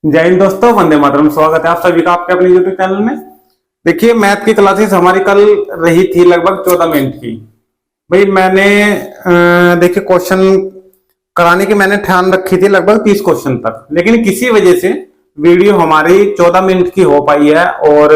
जय हिंद दोस्तों, वंदे मातरम। स्वागत है आप सभी का आपके अपने यूट्यूब चैनल में। देखिए, मैथ की क्लासेस हमारी कल रही थी लगभग 14 मिनट की। भाई मैंने देखिए क्वेश्चन कराने की मैंने ठान रखी थी लगभग 30 क्वेश्चन तक, लेकिन किसी वजह से वीडियो हमारी 14 मिनट की हो पाई है और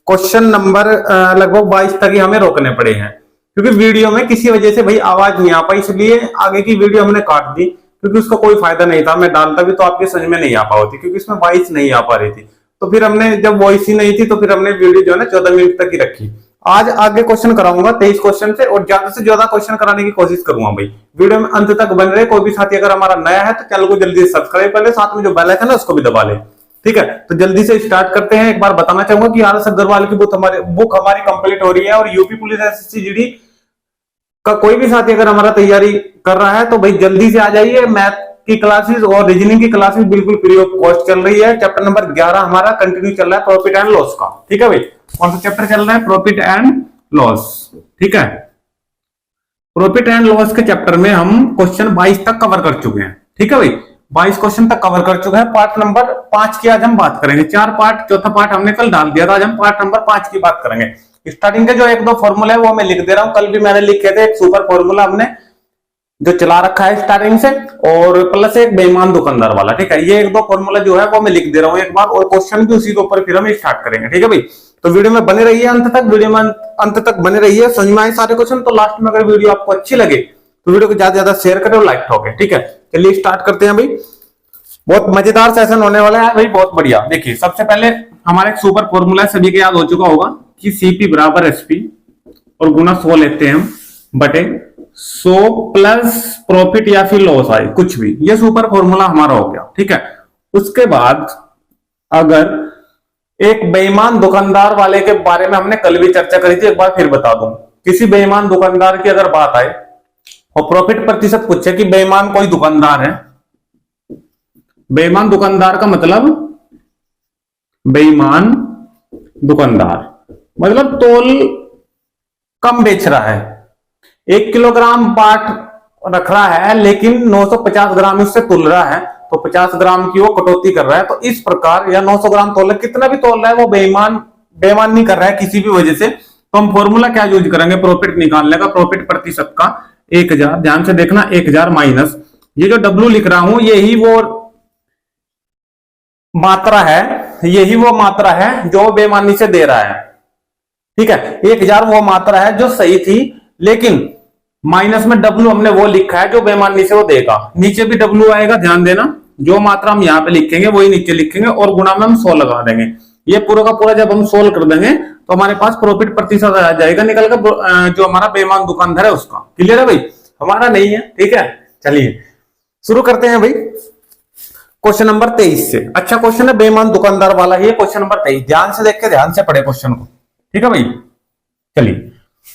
क्वेश्चन नंबर लगभग 22 तक ही हमें रोकने पड़े हैं, क्योंकि वीडियो में किसी वजह से भाई आवाज नहीं आ पाई। इसलिए आगे की वीडियो हमने काट दी, क्योंकि उसका कोई फायदा नहीं था। मैं डालता भी तो आपके समझ में नहीं आ पा रही थी, क्योंकि इसमें वॉइस नहीं आ पा रही थी। तो फिर हमने, जब वॉइस ही नहीं थी तो फिर हमने वीडियो जो है ना 14 मिनट तक ही रखी। आज आगे क्वेश्चन कराऊंगा 23 क्वेश्चन से, और ज्यादा से ज्यादा क्वेश्चन कराने की कोशिश करूंगा। भाई वीडियो में अंत तक बन रहे। कोई भी साथी अगर हमारा नया है तो चैनल को जल्दी से सब्सक्राइब कर ले, साथ में जो बेल आइकन है उसको भी दबा ले। ठीक है, तो जल्दी से स्टार्ट करते हैं। एक बार बताना चाहूंगा कि आर एस अग्रवाल की बुक हमारी कंप्लीट हो रही है, और यूपी पुलिस एसएससी जीडी का कोई भी साथी अगर हमारा तैयारी कर रहा है तो भाई जल्दी से आ जाइए। मैथ की क्लासेस और रीजनिंग की क्लासेस बिल्कुल फ्री ऑफ कॉस्ट चल रही है। चैप्टर नंबर 11 हमारा कंटिन्यू चल रहा है, प्रॉफिट एंड लॉस का। ठीक है भाई, कौन सा चैप्टर चल रहा है? Profit and loss. ठीक है, प्रॉफिट एंड लॉस के चैप्टर में हम क्वेश्चन 22 तक कवर कर चुके हैं। ठीक है भाई, 22 क्वेश्चन तक कवर कर चुके हैं। पार्ट नंबर 5 की आज हम बात करेंगे। 4 पार्ट, चौथा पार्ट हमने कल डाल दिया था। आज हम पार्ट नंबर 5 की बात करेंगे। स्टार्टिंग के जो 1-2 फॉर्मूला है वो मैं लिख दे रहा हूं। कल भी मैंने लिखे थे। एक सुपर फॉर्मूला हमने जो चला रखा है स्टार्टिंग से, और प्लस एक बेईमान दुकानदार वाला। ठीक है, ये 1-2 फॉर्मूला जो है वो मैं लिख दे रहा हूं एक बार, और क्वेश्चन भी उसी के ऊपर फिर हम स्टार्ट करेंगे। ठीक है भाई, तो वीडियो में बने रहिए अंत तक। वीडियो में अंत तक बने रहिए, समझ में आए सारे क्वेश्चन तो लास्ट में अगर वीडियो आपको अच्छी लगे तो वीडियो को ज्यादा से ज्यादा शेयर करें और लाइक ठोके। ठीक है, चलिए स्टार्ट करते हैं भाई। बहुत मजेदार सेशन होने वाला है भाई, बहुत बढ़िया। देखिए, सबसे पहले हमारा एक सुपर फॉर्मूला सभी के याद हो चुका होगा कि सीपी बराबर एसपी, और गुना 100 लेते हैं हम बटे 100 प्लस प्रॉफिट या फिर लॉस आए कुछ भी। ये सुपर फॉर्मूला हमारा हो गया। ठीक है, उसके बाद अगर एक बेईमान दुकानदार वाले के बारे में हमने कल भी चर्चा करी थी, एक बार फिर बता दूं। किसी बेईमान दुकानदार की अगर बात आए और प्रॉफिट प्रतिशत पूछे कि बेईमान कोई दुकानदार है। बेईमान दुकानदार का मतलब, बेईमान दुकानदार मतलब तोल कम बेच रहा है। 1 किलोग्राम पाट रख रहा है लेकिन 950 ग्राम उससे तुल रहा है, तो 50 ग्राम की वो कटौती कर रहा है। तो इस प्रकार, या 900 ग्राम तोल, कितना भी तोल रहा है वो बेईमान नहीं कर रहा है किसी भी वजह से। तो हम फॉर्मूला क्या यूज करेंगे प्रॉफिट निकालने का? प्रॉफिट प्रतिशत का 1000, ध्यान से देखना, 1000 माइनस ये जो डब्ल्यू लिख रहा हूं, यही वो मात्रा है जो बेईमानी से दे रहा है। ठीक है, 1000 वो मात्रा है जो सही थी, लेकिन माइनस में डब्ल्यू हमने वो लिखा है जो बेईमानी से वो देगा। नीचे भी डब्ल्यू आएगा, ध्यान देना। जो मात्रा हम यहाँ पे लिखेंगे वही नीचे लिखेंगे, और गुणा में हम 100 लगा देंगे। ये पूरा का पूरा जब हम सोल्व कर देंगे तो हमारे पास प्रॉफिट प्रतिशत आ जाएगा निकल कर, जो हमारा बेईमान दुकानदार है उसका। क्लियर है भाई? हमारा नहीं है। ठीक है, चलिए शुरू करते हैं भाई क्वेश्चन नंबर 23 से। अच्छा क्वेश्चन है, बेईमान दुकानदार वाला। ये क्वेश्चन नंबर 23, ध्यान से देख के ध्यान से पढ़े क्वेश्चन को। ठीक है भाई, चलिए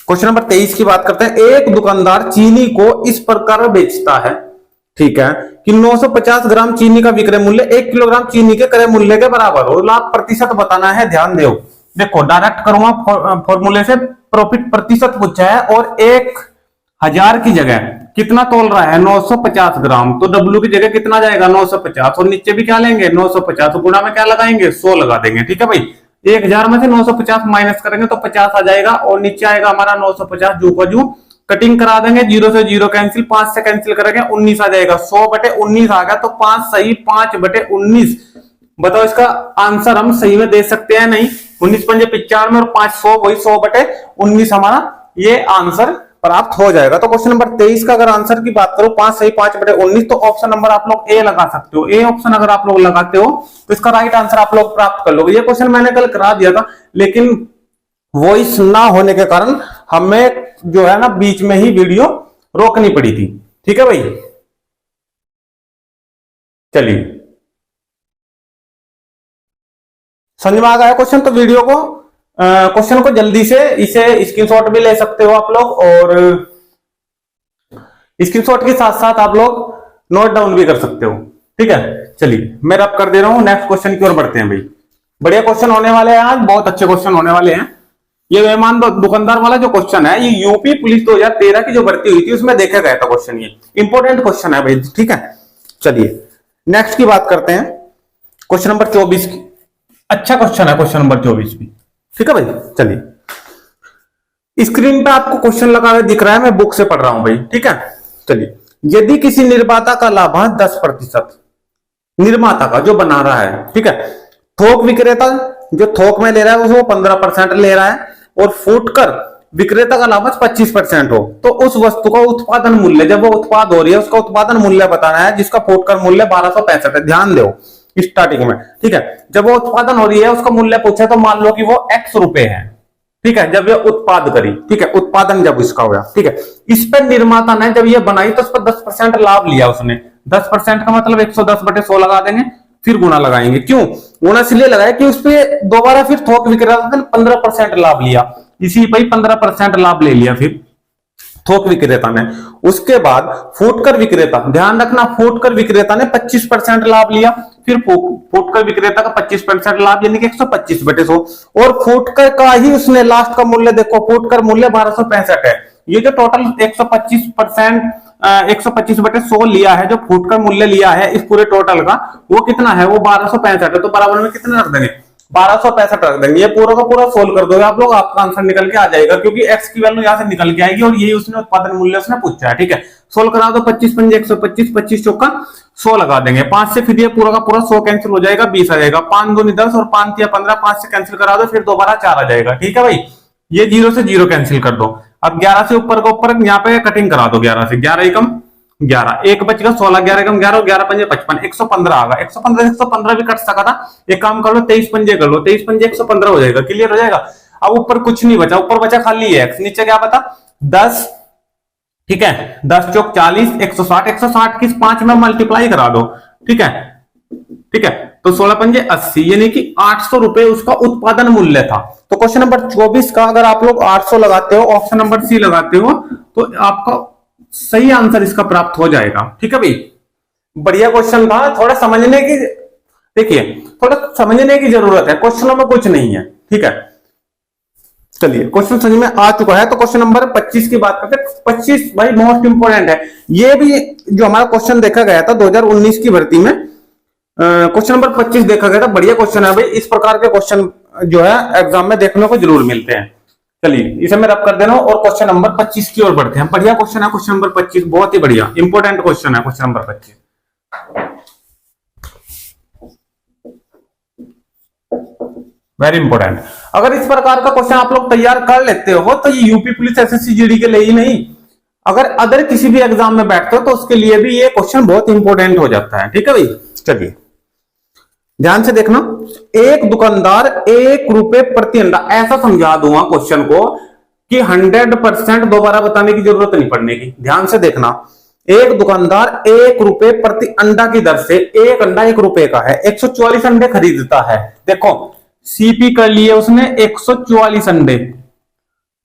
क्वेश्चन नंबर 23 की बात करते हैं। एक दुकानदार चीनी को इस प्रकार बेचता है, ठीक है, कि 950 ग्राम चीनी का विक्रय मूल्य 1 किलोग्राम चीनी के क्रय मूल्य के बराबर हो। लाभ प्रतिशत बताना है, ध्यान दो। देखो डायरेक्ट करूंगा फॉर्मूले से। प्रॉफिट प्रतिशत पूछा है, और 1000 की जगह कितना तोल रहा है? 950 ग्राम। तो डब्ल्यू की जगह कितना जाएगा? 950, और नीचे भी क्या लेंगे? 950, गुणा में क्या लगाएंगे? 100 लगा देंगे। ठीक है भाई, 1000 में से 950 माइनस करेंगे तो 50 आ जाएगा, और नीचे आएगा हमारा 950 जू का जू। कटिंग करा देंगे, 0 से 0 कैंसिल, 5 से कैंसिल करेंगे, 19 आ जाएगा। 100 बटे 19 आ गया, तो 5 सही, 5 बटे 19। बताओ इसका आंसर हम सही में दे सकते हैं? नहीं। 19 पंजे 95 और 5 100, वही 100 बटे 19 हमारा ये आंसर प्राप्त हो जाएगा। तो क्वेश्चन नंबर 23 का अगर आंसर की बात करो, 5 सही 5 बटे 19, तो ऑप्शन नंबर आप लोग ए लगा सकते हो। ए ऑप्शन अगर आप लोग लगाते हो तो इसका राइट आंसर आप लोग प्राप्त कर लोगे। ये क्वेश्चन मैंने कल करा दिया था, लेकिन वॉइस ना होने के कारण हमें जो है ना बीच में ही वीडियो रोकनी पड़ी थी। ठीक है भाई, चलिए समझ में आ गया क्वेश्चन? तो वीडियो को क्वेश्चन को जल्दी से इसे स्क्रीनशॉट भी ले सकते हो आप लोग, और स्क्रीनशॉट के साथ साथ आप लोग नोट डाउन भी कर सकते हो। ठीक है, चलिए मैं रब कर दे रहा हूं, नेक्स्ट क्वेश्चन की ओर बढ़ते हैं भाई। बढ़िया क्वेश्चन होने वाले हैं आज, बहुत अच्छे क्वेश्चन होने वाले हैं। ये बेईमान दुकानदार वाला जो क्वेश्चन है, ये यूपी पुलिस 2013 की जो भर्ती हुई थी उसमें देखा गया था क्वेश्चन। ये इंपॉर्टेंट क्वेश्चन है भाई। ठीक है, चलिए नेक्स्ट की बात करते हैं। क्वेश्चन नंबर 24 की अच्छा क्वेश्चन है, क्वेश्चन नंबर 24 भी। ठीक है भाई, चलिए स्क्रीन पे आपको क्वेश्चन लगा हुआ दिख रहा है, मैं बुक से पढ़ रहा हूं भाई। ठीक है, चलिए यदि किसी निर्माता का लाभांश 10%, निर्माता का जो बना रहा है, ठीक है, थोक विक्रेता जो थोक में ले रहा है वो 15% ले रहा है, और फुटकर विक्रेता का लाभांश 25% हो, तो उस वस्तु का उत्पादन मूल्य, जब वो उत्पाद हो रही है उसका उत्पादन मूल्य बताना है, जिसका फुटकर मूल्य 1265 है। ध्यान दो स्टार्टिंग में, ठीक है, जब वो उत्पादन हो रही है उसका मूल्य पूछा तो मान लो कि वो X रुपए है, ठीक है, जब ये उत्पाद करी, ठीक है, उत्पादन जब इसका हुआ, ठीक है, इस पर निर्माता ने जब ये बनाई तो उस पर 10% लाभ लिया उसने। 10% का मतलब 110/100 लगा देंगे, फिर गुणा लगाएंगे। क्यों गुणा? इसलिए लगाया कि उस पर दोबारा फिर थोक विक्रेता ने 15% लाभ लिया, इसी पर 15% लाभ ले लिया फिर थोक विक्रेता ने। उसके बाद फुटकर विक्रेता, ध्यान रखना, फुटकर विक्रेता ने 25% लाभ लिया, फिर फुटकर विक्रेता का 25% लाभ यानी कि 125/100, और फुटकर का ही उसने लास्ट का मूल्य देखो, फुटकर मूल्य 1265 है। ये जो टोटल 125% 125/100 लिया है, जो फुटकर मूल्य लिया है इस पूरे टोटल का, वो कितना है? वो 1265 है। तो बराबर में कितना रख देंगे? 1265 रख देंगे। ये पूरा का पूरा सोल्व कर दोगे आप लोग, आपका आंसर निकल के आ जाएगा, क्योंकि एक्स की वैल्यू यहां से निकल के आएगी और यही उसने उत्पादन मूल्य उसने पूछा है। ठीक है, सोल्व करा दो। 25 पंजे 125, 25 चौका 100 लगा देंगे। 5 से फिर ये पूरा का पूरा 100 कैंसिल हो जाएगा, 20 आ जाएगा। 5 दूनी 10 और 5 तिया 15, 5 से कैंसिल करा दो, फिर दोबारा 4 आ जाएगा। ठीक है भाई, ये 0 से 0 कैंसिल कर दो। अब 11 से ऊपर का ऊपर यहाँ पे कटिंग करा दो। 11 से 11 एकम 11, एक बचेगा 16, 11 एकम 11 और 11 पंजे 55, 115 आगा। 115 भी कट सका था। एक काम कर लो, 23 पंजे कर लो, 23 पंजे 115 हो जाएगा। क्लियर हो जाएगा। अब ऊपर कुछ नहीं बचा, ऊपर बचा खाली है एक्स। नीचे क्या बता? 10, ठीक है, 10 चौक 40, 160, 160 की 5 में मल्टीप्लाई करा दो। ठीक है, ठीक है, तो 16 पंजे 80, यानी कि 800 रुपए उसका उत्पादन मूल्य था। तो क्वेश्चन नंबर 24 का अगर आप लोग 800 लगाते हो, ऑप्शन नंबर सी लगाते हो, तो आपका सही आंसर इसका प्राप्त हो जाएगा। ठीक है भाई, बढ़िया क्वेश्चन था। थोड़ा समझने की, देखिए थोड़ा समझने की जरूरत है, क्वेश्चनों में कुछ नहीं है। ठीक है, चलिए क्वेश्चन समझ में आ चुका है। तो क्वेश्चन नंबर 25 की बात करते हैं। 25 भाई मोस्ट इंपोर्टेंट है। ये भी जो हमारा क्वेश्चन देखा गया था 2019 की भर्ती में, क्वेश्चन नंबर 25 देखा गया था। बढ़िया क्वेश्चन है भाई। इस प्रकार के क्वेश्चन जो है एग्जाम में देखने को जरूर मिलते हैं। चलिए इसे मैं रब कर देना और क्वेश्चन नंबर 25 की ओर बढ़ते हैं। बढ़िया क्वेश्चन है क्वेश्चन नंबर 25, बहुत ही बढ़िया इंपोर्टेंट क्वेश्चन है क्वेश्चन नंबर 25। Very important. अगर इस प्रकार का क्वेश्चन आप लोग तैयार कर लेते हो तो ये यूपी पुलिस एसएससी जीडी के लिए ही नहीं, अगर अदर किसी भी एग्जाम में बैठते हो तो उसके लिए भी ये क्वेश्चन बहुत इंपोर्टेंट हो जाता है। ठीक है भाई, चलिए ध्यान से देखना। एक दुकानदार 1 रुपए प्रति अंडा, ऐसा समझा दूंगा क्वेश्चन को कि 100% दोबारा बताने की जरूरत नहीं पड़ने की। ध्यान से देखना। एक दुकानदार 1 रुपए प्रति अंडा की दर से, एक अंडा 1 रुपए का है, 144 अंडे खरीदता है। देखो सीपी कर लिए उसने 144 अंडे,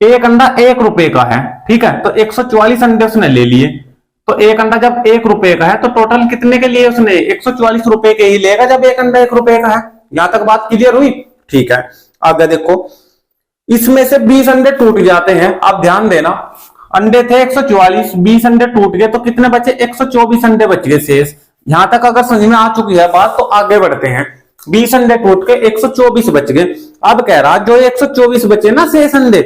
एक अंडा 1 रुपए का है। ठीक है, तो 144 अंडे उसने ले लिए। तो एक अंडा जब 1 रुपए का है तो टोटल कितने के लिए उसने? 144 रुपए के ही लेगा जब एक अंडा 1 रुपए का है। यहां तक बात क्लियर हुई? ठीक है, आगे देखो। इसमें से 20 अंडे टूट जाते हैं। आप ध्यान देना, अंडे थे 144, 20 अंडे टूट गए तो कितने बचे? 124 अंडे बच गए शेष। यहां तक अगर समझ में आ चुकी है बात तो आगे बढ़ते हैं। 20 अंडे टूट के 124 बच गए। अब कह रहा जो 124 बचे ना शेष अंडे,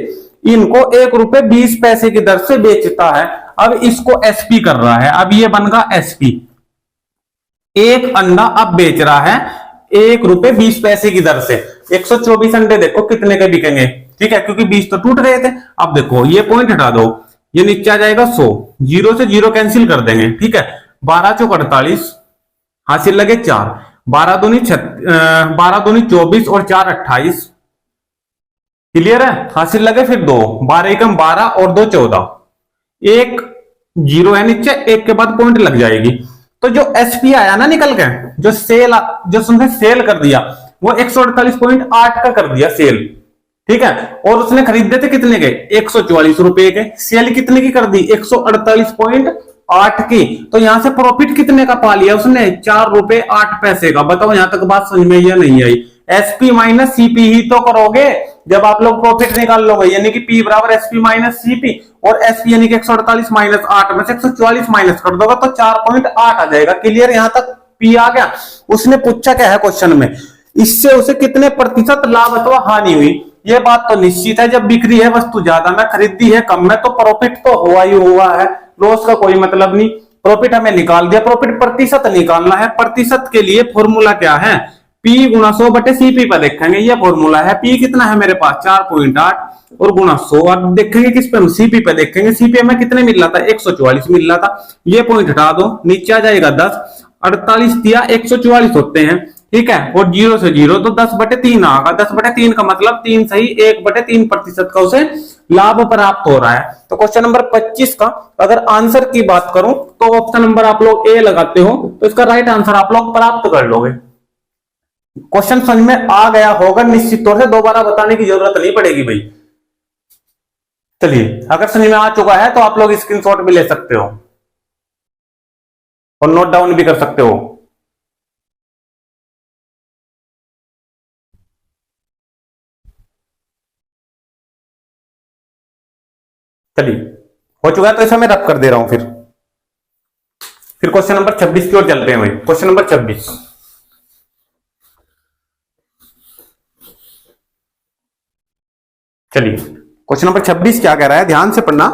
इनको 1 रुपए 20 पैसे की दर से बेचता है। अब इसको एसपी कर रहा है। अब ये बन गया एसपी। एक अंडा अब बेच रहा है 1 रुपए 20 पैसे की दर से। 124 अंडे देखो कितने के बिकेंगे। ठीक है, क्योंकि 20 तो टूट गए थे। अब देखो ये पॉइंट हटा दो, ये नीचे आ जाएगा 100, 0 से 0 कैंसिल कर देंगे। ठीक है, 12 चौक 48, हासिल लगे 4, 12 दूनी 24 और 4 28। क्लियर है, हासिल लगे फिर 2, 12 एकम 12 और 2 14, एक 0 है नीचे, एक के बाद पॉइंट लग जाएगी। तो जो एसपी आया ना निकल के, जो उसने सेल कर दिया वो 148.8 का कर दिया सेल। ठीक है, और उसने खरीदे थे कितने के? 144 रुपए के। सेल कितने की कर दी? 148.8 की। तो यहां से प्रॉफिट कितने का पा लिया उसने? 4 रुपए 8 पैसे का। बताओ यहां तक बात समझ में या नहीं आई? एसपी माइनस सीपी ही तो करोगे जब आप लोग प्रॉफिट निकाल लोगे, यानी कि पी बराबर एसपी माइनस सीपी, और एसपी यानी कि 148 माइनस 8 में से 144 माइनस कर दोगे तो 4.8 आ जाएगा। क्लियर यहां तक? पी आ गया। उसने पूछा क्या है क्वेश्चन में, इससे उसे कितने प्रतिशत लाभ अथवा हानि हुई। ये बात तो निश्चित है, जब बिक्री है वस्तु ज्यादा में, खरीदी है कम में, तो प्रॉफिट तो हुआ ही हुआ है, लॉस का कोई मतलब नहीं। प्रॉफिट हमें निकाल दिया, प्रॉफिट प्रतिशत निकालना है। प्रतिशत के लिए फॉर्मूला क्या है, पी गुना 100 बटे सीपी पर देखेंगे, ये फॉर्मूला है। पी कितना है मेरे पास 4.8 और गुना 100, और देखेंगे किस पे, सीपी पे देखेंगे। सीपी में कितने मिल रहा था, 144 मिल रहा था। ये पॉइंट हटा दो, नीचे आ जाएगा 10, 48 दिया 144 होते हैं, ठीक है। और 0 से 0 तो 10/3 आएगा। 10/3 का मतलब 3 सही 1/3 प्रतिशत का उसे लाभ प्राप्त हो रहा है। तो क्वेश्चन नंबर 25 का अगर आंसर की बात करूं तो ऑप्शन नंबर आप लोग ए लगाते हो तो इसका राइट आंसर आप लोग प्राप्त कर लोगे। क्वेश्चन समझ में आ गया होगा, निश्चित तौर से दोबारा बताने की जरूरत नहीं पड़ेगी भाई। चलिए, अगर समझ में आ चुका है तो आप लोग स्क्रीनशॉट भी ले सकते हो और नोट डाउन भी कर सकते हो। चलिए, हो चुका है तो इसे मैं रब कर दे रहा हूं। फिर क्वेश्चन नंबर 26 की ओर चलते हैं भाई। क्वेश्चन नंबर 26, चलिए क्वेश्चन नंबर 26 क्या कह रहा है, ध्यान से पढ़ना।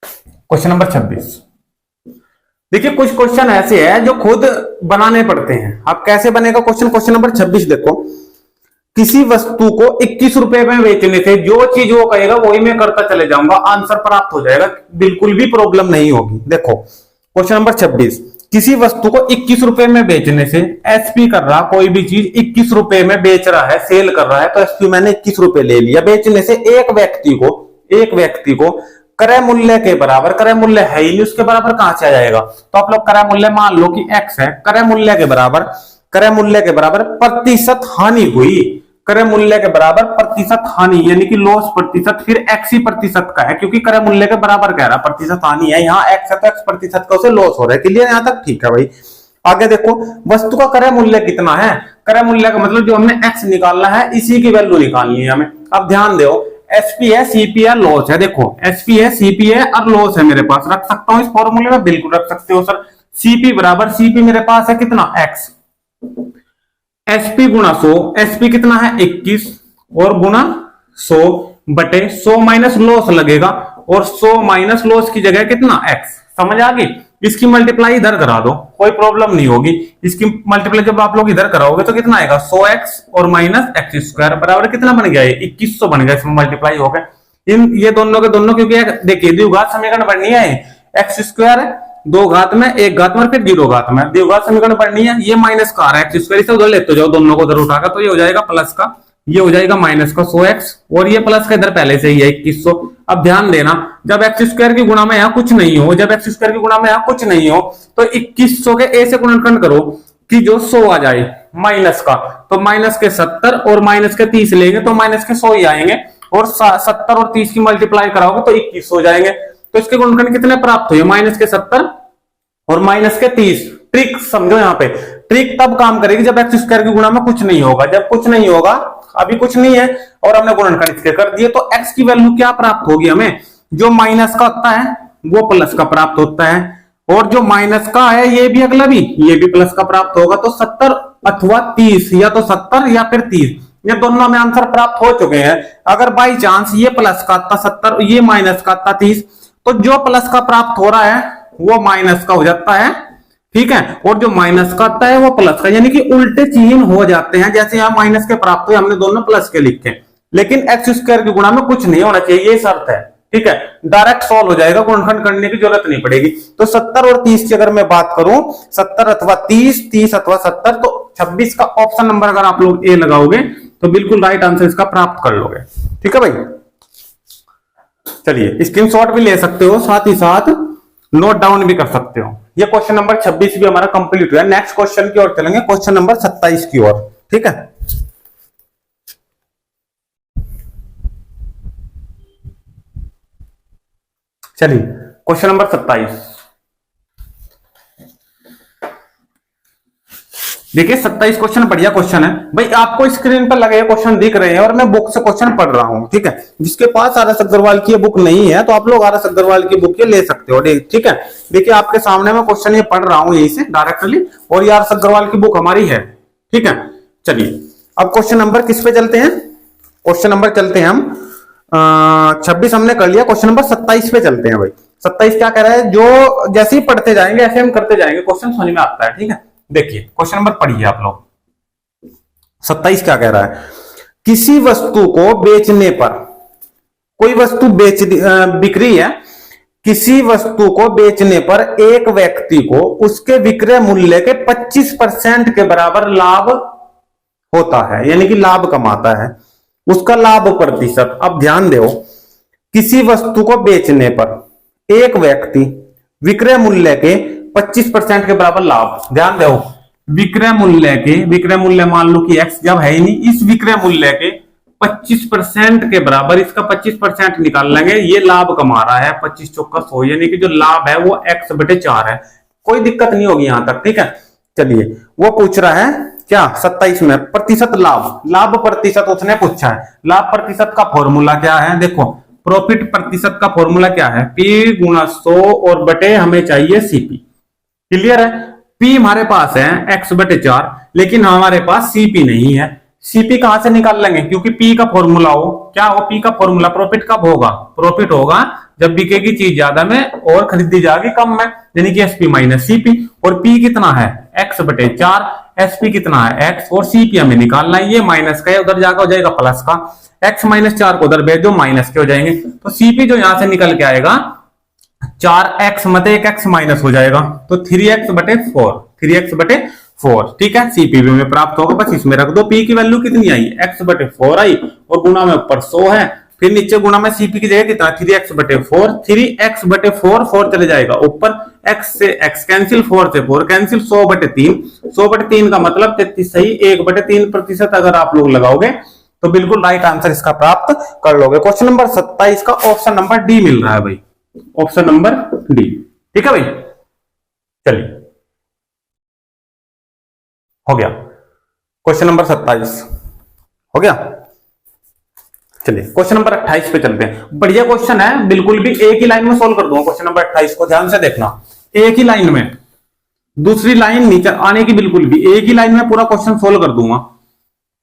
क्वेश्चन नंबर 26, देखिए कुछ क्वेश्चन ऐसे हैं जो खुद बनाने पड़ते हैं। अब कैसे बनेगा क्वेश्चन, क्वेश्चन नंबर 26 देखो, किसी वस्तु को 21 रुपए में बेचने से जो चीज वो कहेगा वही मैं करता चले जाऊंगा, आंसर प्राप्त हो जाएगा, बिल्कुल भी प्रॉब्लम नहीं होगी। देखो क्वेश्चन नंबर 26, किसी वस्तु को 21 रुपए में बेचने से, एसपी कर रहा, कोई भी चीज 21 रुपए में बेच रहा है, सेल कर रहा है, तो एसपी मैंने 21 रुपए ले लिया। बेचने से एक व्यक्ति को क्रय मूल्य के बराबर, क्रय मूल्य है ही नहीं, उसके बराबर कहां से आ जाएगा। तो आप लोग क्रय मूल्य मान लो कि एक्स है, क्रय मूल्य के बराबर प्रतिशत हानि हुई, क्रय मूल्य के बराबर प्रतिशत हानि यानी कि लॉस प्रतिशत, फिर एक्स ही प्रतिशत का है क्योंकि क्रय मूल्य के बराबर कह रहा, प्रतिशत हानि है, यहाँ एक्स है तो एक्स प्रतिशत का उसे लॉस हो रहा है। क्लियर, यहां तक ठीक है भाई। आगे देखो, वस्तु का क्रय मूल्य कितना है, क्रय मूल्य का मतलब जो हमने एक्स निकालना है इसी की वैल्यू निकालनी है हमें। अब ध्यान दो, एसपी है, सीपी है, लॉस है। देखो एसपी है, सीपी है और लॉस है मेरे पास, रख सकता हूं इस फॉर्मूले में, बिल्कुल रख सकते हो सर। सीपी बराबर, सीपी मेरे पास है कितना एक्स, एसपी गुना 100, एसपी कितना है 21 और गुना 100 बटे 100 माइनस लॉस लगेगा, और 100 माइनस लॉस की जगह कितना एक्स। समझ आ गई, इसकी मल्टीप्लाई इधर करा दो, कोई प्रॉब्लम नहीं होगी। इसकी मल्टीप्लाई जब आप लोग इधर कराओगे तो कितना आएगा, 100x और माइनस एक्स स्क्वायर बराबर कितना बन गया, 2100 बन गया, इसमें मल्टीप्लाई हो गया। इन ये दोनों के दोनों, क्योंकि देखिए द्विघात समीकरण बननी है, एक्स स्क्वायर है 2 घात में, 1 घात में, फिर 0 घात में, द्विघात समीकरण पढ़नी है। ये माइनस का आ रहा है एक्स स्क्वायर, इसे उधर लेते जाओ, दोनों को उधर उठाकर, तो ये हो जाएगा प्लस का, ये हो जाएगा माइनस का 100x, और ये प्लस का इधर पहले से ही है 2100। अब ध्यान देना, जब एक्स स्क्वायर की गुणा में यहाँ कुछ नहीं हो, जब एक्स स्क्वायर की गुणा में यहाँ कुछ नहीं हो तो 2100 के ए से गुणनखंड करो कि जो 100 आ जाए माइनस का, तो माइनस के 70 और माइनस के 30 लेंगे तो माइनस के 100 ही आएंगे, और 70 और 30 की मल्टीप्लाई कराओगे तो 2100 हो जाएंगे। तो इसके गुणनखंड कितने प्राप्त हुए, माइनस के 70 और माइनस के 30। ट्रिक समझो, यहाँ पे ट्रिक तब काम करेगी जब एक्स स्क्वायर की गुणा में कुछ नहीं होगा। जब कुछ नहीं होगा, अभी कुछ नहीं है और हमने गुणनखंड इसके कर दिए, तो एक्स की वैल्यू क्या प्राप्त होगी हमें, जो माइनस का होता है वो प्लस का प्राप्त होता है, और जो माइनस का है ये भी अगला भी, ये भी प्लस का प्राप्त होगा। तो 70 अथवा 30, या तो 70 या फिर 30, ये दोनों में आंसर प्राप्त हो चुके हैं। अगर बाई चांस ये प्लस का आता 70, ये माइनस का आता 30, तो जो प्लस का प्राप्त हो रहा है वो माइनस का हो जाता है, ठीक है, और जो माइनस का आता है वो प्लस का, यानी कि उल्टे चिन्ह हो जाते हैं। जैसे यहां माइनस के प्राप्त हुए, हमने दोनों प्लस के लिखे, लेकिन एक्स स्क्वायर की गुणा में कुछ नहीं होना चाहिए, ये शर्त है, ठीक है। डायरेक्ट सॉल्व हो जाएगा, गुणनखंड करने की जरूरत नहीं पड़ेगी। तो 70 और 30 की अगर मैं बात करूं, 70 अथवा 30, 30 अथवा 70, तो 26 का ऑप्शन नंबर अगर आप लोग ए लगाओगे तो बिल्कुल राइट आंसर इसका प्राप्त कर लोगे, ठीक है भाई। चलिए, स्क्रीनशॉट भी ले सकते हो, साथ ही साथ नोट डाउन भी कर सकते हो। ये क्वेश्चन नंबर 26 भी हमारा कंप्लीट हुआ। नेक्स्ट क्वेश्चन की ओर चलेंगे, क्वेश्चन नंबर 27 की ओर, ठीक है। चलिए, क्वेश्चन नंबर 27, देखिए 27 क्वेश्चन बढ़िया क्वेश्चन है भाई। आपको स्क्रीन पर लगे क्वेश्चन दिख रहे हैं और मैं बुक से क्वेश्चन पढ़ रहा हूं, ठीक है। जिसके पास आर एस अग्रवाल की बुक नहीं है तो आप लोग आर एस अग्रवाल की बुक ये ले सकते हो, ठीक है। देखिए आपके सामने मैं क्वेश्चन ये पढ़ रहा हूं यहीं से डायरेक्टली, और ये आर एस अग्रवाल की बुक हमारी है, ठीक है। चलिए अब क्वेश्चन नंबर किस पे चलते हैं, क्वेश्चन नंबर चलते हैं हम 26 हमने कर लिया, क्वेश्चन नंबर 27 पे चलते हैं भाई। 27 क्या कह रहा है, जो जैसे ही पढ़ते जाएंगे ऐसे हम करते जाएंगे, क्वेश्चन समझ में आता है, ठीक है। देखिए क्वेश्चन नंबर पढ़िए आप लोग। 27 क्या कह रहा है, किसी वस्तु को बेचने पर, कोई वस्तु बिक रही है, किसी वस्तु को बेचने पर एक व्यक्ति को उसके विक्रय मूल्य के 25% के बराबर लाभ होता है, यानी कि लाभ कमाता है। उसका लाभ प्रतिशत, अब ध्यान दो, किसी वस्तु को बेचने पर एक व्यक्ति विक्रय मूल्य के 25% के बराबर लाभ, ध्यान दो, विक्रय मूल्य मान लो कि x जब है ही नहीं, इस विक्रय मूल्य के 25% के बराबर इसका 25% निकाल लेंगे, ये लाभ कमा रहा है 25 चौका 100, यानी कि जो लाभ है वो x/4 है। कोई दिक्कत नहीं होगी यहां तक, ठीक है। चलिए वो पूछ रहा है क्या 27 में प्रतिशत लाभ, लाभ प्रतिशत उसने पूछा है। लाभ प्रतिशत का फॉर्मूला क्या है, देखो प्रॉफिट प्रतिशत का फॉर्मूला क्या है, P × 100 और बटे हमें चाहिए CP। क्लियर है, P हमारे पास है x/4, लेकिन हमारे पास CP नहीं है। CP कहां से निकाल लेंगे, क्योंकि P का फॉर्मूला हो, क्या हो P का फॉर्मूला, प्रॉफिट कब होगा, प्रॉफिट होगा जब बिकेगी चीज ज्यादा में और खरीदी जाएगी कम में, यानी कि SP - CP। और P कितना है x/4, SP कितना है x, और CP हमें निकालना है, ये माइनस का है, उधर जाकर हो जाएगा प्लस का, x - 4 को उधर भेज दो माइनस के हो जाएंगे। तो CP जो यहां से निकल के आएगा 4x मत 1x माइनस हो जाएगा, तो 3x/4, 3x/4, ठीक है। CP भी में प्राप्त होगा, बस इसमें रख दो। P की वैल्यू कितनी आई, x/4 आई, और गुणा में ऊपर 100 है, फिर नीचे गुणा में CP की जगह कितना 3x/4, 3x/4 4 चले जाएगा ऊपर, x से x कैंसिल, 4 से 4 कैंसिल, 100/3, 100/3 का मतलब 33 सही, 1/3% अगर आप लोग लगाओगे तो बिल्कुल राइट आंसर इसका प्राप्त कर लोगे। क्वेश्चन नंबर 27 का ऑप्शन नंबर डी मिल रहा है भाई, ऑप्शन नंबर डी, ठीक है भाई। चलिए हो गया क्वेश्चन नंबर 27, हो गया। चलिए क्वेश्चन नंबर 28 पे चलते हैं। बढ़िया क्वेश्चन है, बिल्कुल भी एक ही लाइन में सोल्व कर दूंगा क्वेश्चन नंबर 28 को, ध्यान से देखना, एक ही लाइन में, दूसरी लाइन नीचे आने की बिल्कुल भी, एक ही लाइन में पूरा क्वेश्चन सोल्व कर दूंगा।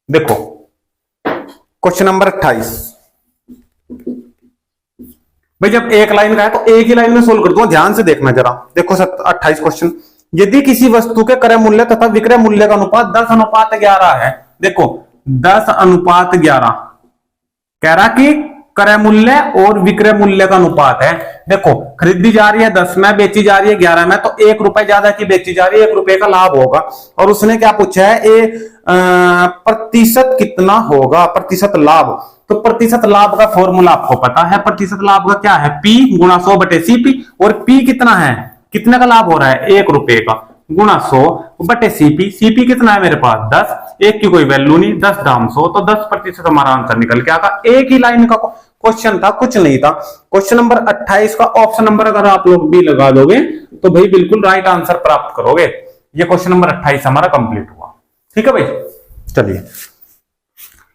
देखो क्वेश्चन नंबर 28 भाई, जब एक लाइन का है तो एक ही लाइन में सोल्व कर दूंगा, ध्यान से देखना जरा। देखो 28 क्वेश्चन, यदि किसी वस्तु के क्रय मूल्य तथा विक्रय मूल्य का अनुपात 10:11 है, देखो 10:11 कह रहा कि क्रय मूल्य और विक्रय मूल्य का अनुपात है। देखो खरीदी जा रही है 10 में, बेची जा रही है 11 में, तो 1 रुपए ज्यादा की बेची जा रही है, 1 रुपए का लाभ होगा। और उसने क्या पूछा है, प्रतिशत कितना होगा, प्रतिशत लाभ। तो प्रतिशत लाभ का फॉर्मूला आपको पता है, प्रतिशत लाभ का क्या है, P × 100/CP, और P कितना है, कितने का लाभ हो रहा है, 1 रुपए का, गुणा 100/CP। CP कितना है मेरे पास 10, एक की कोई वैल्यू नहीं, 10 दाम 100, तो 10% हमारा आंसर निकल के आएगा। एक ही लाइन का क्वेश्चन था, कुछ नहीं था। क्वेश्चन नंबर 28 का ऑप्शन नंबर अगर आप लोग भी लगा दोगे तो भाई बिल्कुल राइट आंसर प्राप्त करोगे। ये क्वेश्चन नंबर 28 हमारा कंप्लीट हुआ, ठीक है भाई। चलिए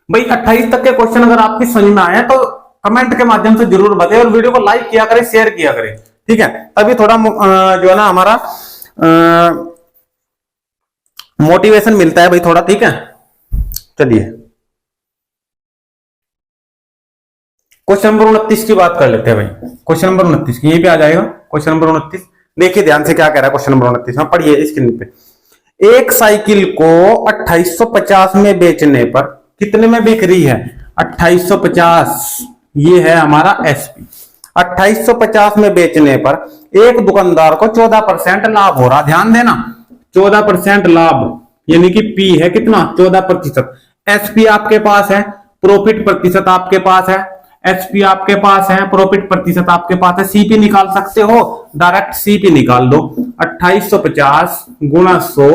भाई 28 तक के क्वेश्चन अगर आपकी समझ में आए तो कमेंट के माध्यम से जरूर बताइए, और वीडियो को लाइक किया करें, शेयर किया करें, ठीक है। तभी थोड़ा जो है ना हमारा मोटिवेशन मिलता है भाई थोड़ा, ठीक है। चलिए क्वेश्चन नंबर 29 की बात कर लेते हैं भाई। क्वेश्चन नंबर 29 यहीं पे आ जाएगा, क्वेश्चन नंबर 29 देखिए ध्यान से क्या कह रहा है क्वेश्चन नंबर 29 में, पढ़िए स्क्रीन पे। एक साइकिल को 2850 में बेचने पर कितने में बिक रही है, 2850, ये है हमारा SP। 2850 में बेचने पर एक दुकानदार को 14% लाभ हो रहा, ध्यान देना 14% लाभ, यानी कि P है कितना 14%। SP आपके पास है, प्रॉफिट प्रतिशत आपके पास है, SP आपके पास है, प्रॉफिट प्रतिशत आपके पास है, CP निकाल सकते हो, डायरेक्ट CP निकाल दो। 2850 गुणा 100,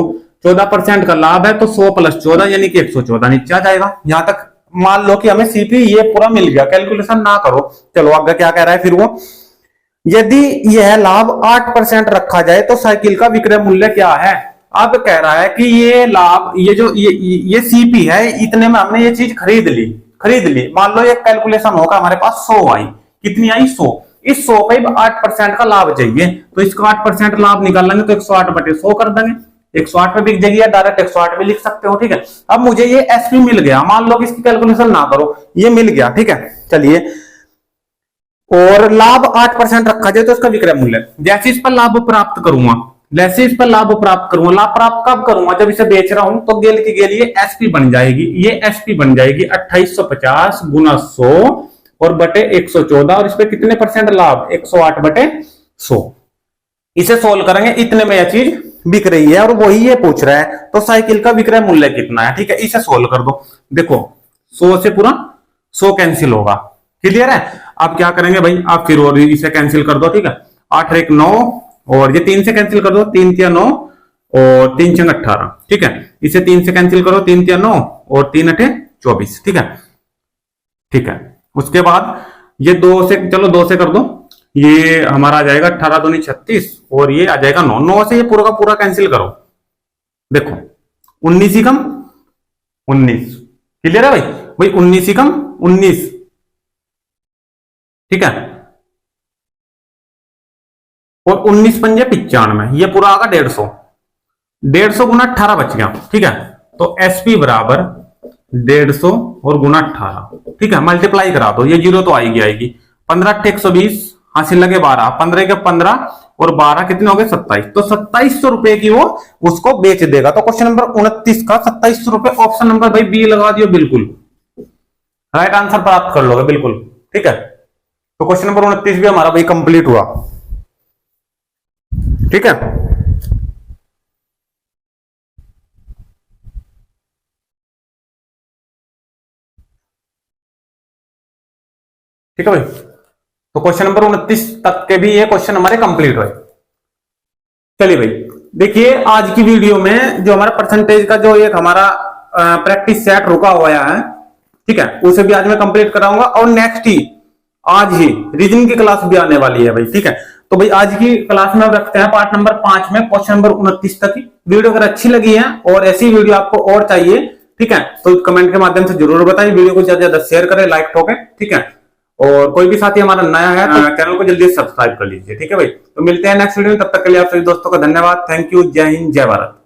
14% का लाभ है तो 100 + 14 यानी कि 114 नीचे आ जाएगा। यहां तक मान लो कि हमें CP ये पूरा मिल गया, कैलकुलेशन ना करो। चलो आगे क्या कह रहा है फिर वो, यदि यह लाभ 8% रखा जाए तो साइकिल का विक्रय मूल्य क्या है। अब कह रहा है कि ये लाभ, ये जो ये सीपी है, इतने में हमने ये चीज खरीद ली। मान लो ये कैलकुलेशन होगा हमारे पास 100 आई, कितनी आई 100। इस 100 पे 8% का लाभ चाहिए, तो इसको 8% लाभ निकालेंगे तो 108/100 कर देंगे। 108 पे बिक जाएगी, या डायरेक्ट 108 भी लिख सकते हो, ठीक है। अब मुझे ये एसपी मिल गया, मान लो कि इसकी कैलकुलेशन ना करो, ये मिल गया, ठीक है। चलिए, और लाभ 8% रखा जाए तो इसका विक्रय मूल्य, जैसे इस पर लाभ प्राप्त करूंगा, लाभ प्राप्त कब करूंगा, जब इसे बेच रहा हूं, तो गेल की गेल ये एसपी बन जाएगी। ये एसपी बन जाएगी 2850 गुना 100 और बटे 114, और इस पे कितने परसेंट लाभ, 108/100। इसे सोल्व करेंगे, इतने में यह चीज बिक रही है और वही ये पूछ रहा है, तो साइकिल का विक्रय मूल्य कितना है, ठीक है। इसे सोल्व कर दो। देखो 100 से पूरा 100 कैंसिल होगा, क्लियर है। आप क्या करेंगे भाई, आप फिर और इसे कैंसिल कर दो, ठीक है। 8 1 9, और ये 3 से कैंसिल कर दो, 3 3 9 और 3 6 18, ठीक है। इसे 3 से कैंसिल करो, 3 3 9 और 3 8 24, ठीक है, ठीक है। उसके बाद ये 2 से, चलो 2 से कर दो, ये हमारा आ जाएगा 18 दूनी 36 और ये आ जाएगा 9। 9 से ये पूरा का पूरा कैंसिल करो, देखो 19 ही कम 19, क्लियर है भाई। भाई 19 ही कम 19, ठीक है, और 19 पंजे 95, ये पूरा आगा 150, 150 गुना 18 बच गया, ठीक है। तो एसपी बराबर 150 और गुना 18, ठीक है, मल्टीप्लाई करा दो, ये जीरो तो आएगी 15 8 120, हासिल लगे 12, 15 के 15 और 12 कितने हो गए 27, तो 2700 रुपए की वो उसको बेच देगा। तो क्वेश्चन नंबर 29 का 2700 रुपए, ऑप्शन नंबर भाई बी लगा दियो, बिल्कुल राइट आंसर प्राप्त कर लोगे, बिल्कुल, ठीक है। तो क्वेश्चन नंबर 29 भी हमारा भाई कंप्लीट हुआ, ठीक है। ठीक है भाई, तो क्वेश्चन नंबर 29 तक के भी ये क्वेश्चन हमारे कंप्लीट हुए। चलिए भाई, देखिए आज की वीडियो में जो हमारा परसेंटेज का जो एक हमारा प्रैक्टिस सेट रुका हुआ है, ठीक है, उसे भी आज मैं कंप्लीट कराऊंगा। और नेक्स्ट ही आज ही रीजनिंग की क्लास भी आने वाली है भाई, ठीक है। तो भाई आज की क्लास में हम रखते हैं पार्ट नंबर 5 में क्वेश्चन नंबर 29 तक की वीडियो। अगर अच्छी लगी है और ऐसी वीडियो आपको और चाहिए, ठीक है, तो कमेंट के माध्यम से जरूर बताइए। वीडियो को ज्यादा ज्यादा शेयर करें, लाइक ठोकें, ठीक है। और कोई भी साथी हमारा नया है तो चैनल को जल्दी सब्सक्राइब कर लीजिए, ठीक है भाई। तो मिलते हैं नेक्स्ट वीडियो में, तब तक के लिए आप सभी दोस्तों का धन्यवाद। थैंक यू, जय हिंद, जय भारत।